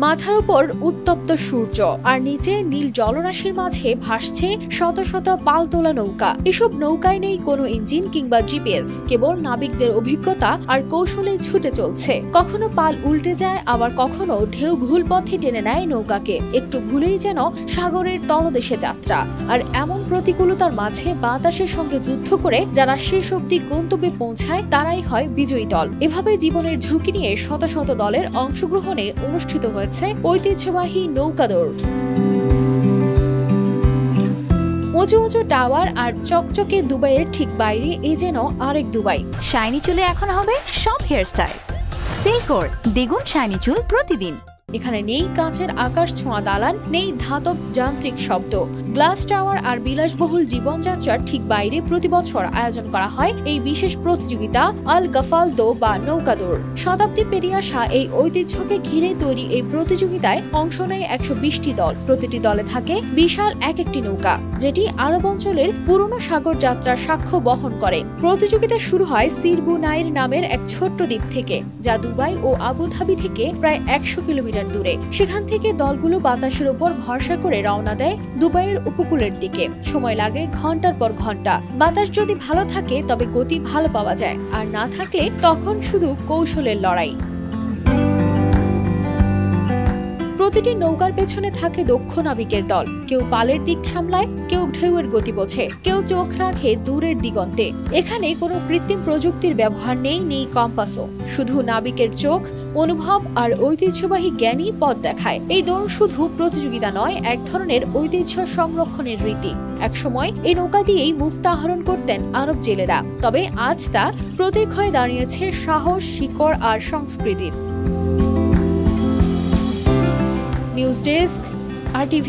মাথার উপর উত্তপ্ত সূর্য আর নিচে নীল জলরাশির মাঝে ভাসছে শত শত পালতোলা নৌকা। এসব নৌকায় নেই কোনো ইঞ্জিন কিংবা জিপিএস, কেবল নাবিকদের অভিজ্ঞতা আর কৌশলে ছুটে চলছে। কখনো পাল উল্টে যায়, আবার কখনো ঢেউ ভুল পথে টেনে নেয় নৌকাকে। একটু ভুলেই যেন সাগরের তলদেশে যাত্রা। আর এমন প্রতিকূলতার মাঝে বাতাসের সঙ্গে যুদ্ধ করে যারা শেষ অবধি গন্তব্যে পৌঁছায় তারাই হয় বিজয়ী দল। এভাবে জীবনের ঝুঁকি নিয়ে শত শত দলের অংশগ্রহণে অনুষ্ঠিত হয়েছে ঐতিহ্যবাহী নৌকা দৌড়। উঁচু উঁচু টাওয়ার আর চকচকে দুবাইয়ের ঠিক বাইরে এ যেন আরেক দুবাই। শাইনি চুলে এখন হবে সব হেয়ারস্টাইল। সিল্কোর দ্বিগুণ শাইনি চুল প্রতিদিন। এখানে নেই কাঁচের আকাশ ছোঁয়া দালান, নেই ধাতব যান্ত্রিক শব্দ। গ্লাস টাওয়ার আর বিলাসবহুল জীবনযাত্রার ঠিক বাইরে প্রতি বছর আয়োজন করা হয় এই বিশেষ প্রতিযোগিতা আল গাফালদো বা নৌকা দৌড়। শতাব্দী পেরিয়ে আসা এই ঐতিহ্যকে ঘিরে তৈরি এই প্রতিযোগিতায় অংশ নেয় ১২০টি দল। প্রতিটি দলে থাকে বিশাল এক একটি নৌকা, যেটি আরব অঞ্চলের পুরনো সাগর যাত্রার সাক্ষ্য বহন করে। প্রতিযোগিতা শুরু হয় সিরবু নাইর নামের এক ছোট্ট দ্বীপ থেকে, যা দুবাই ও আবুধাবি থেকে প্রায় ১০০ কিলোমিটার দূরে। সেখান থেকে দলগুলো বাতাসের উপর ভরসা করে রওনা দেয় দুবাইয়ের উপকূলের দিকে। সময় লাগে ঘন্টার পর ঘন্টা। বাতাস যদি ভালো থাকে তবে গতি ভালো পাওয়া যায়, আর না থাকলে তখন শুধু কৌশলের লড়াই। প্রতিটি নৌকার পেছনে থাকে দক্ষ নাবিকের দল। কেউ পালের দিক সামলায়, কেউ ঢেউয়ের গতি বোঝে, কেউ চোখ রাখে দূরের দিগন্তে। এখানে কোনো কৃত্রিম প্রযুক্তির ব্যবহার নেই কম্পাসও। শুধু নাবিকের চোখ, অনুভব আর ঐতিহ্যবাহী জ্ঞানই পথ দেখায়। এই দৌড় শুধু প্রতিযোগিতা নয়, এক ধরনের ঐতিহ্য সংরক্ষণের রীতি। একসময় এই নৌকা দিয়েই মুক্তা আহরণ করতেন আরব জেলেরা, তবে আজ তা প্রতীক হয়ে দাঁড়িয়েছে সাহস, শিকড় আর সংস্কৃতির। News desk, RTV।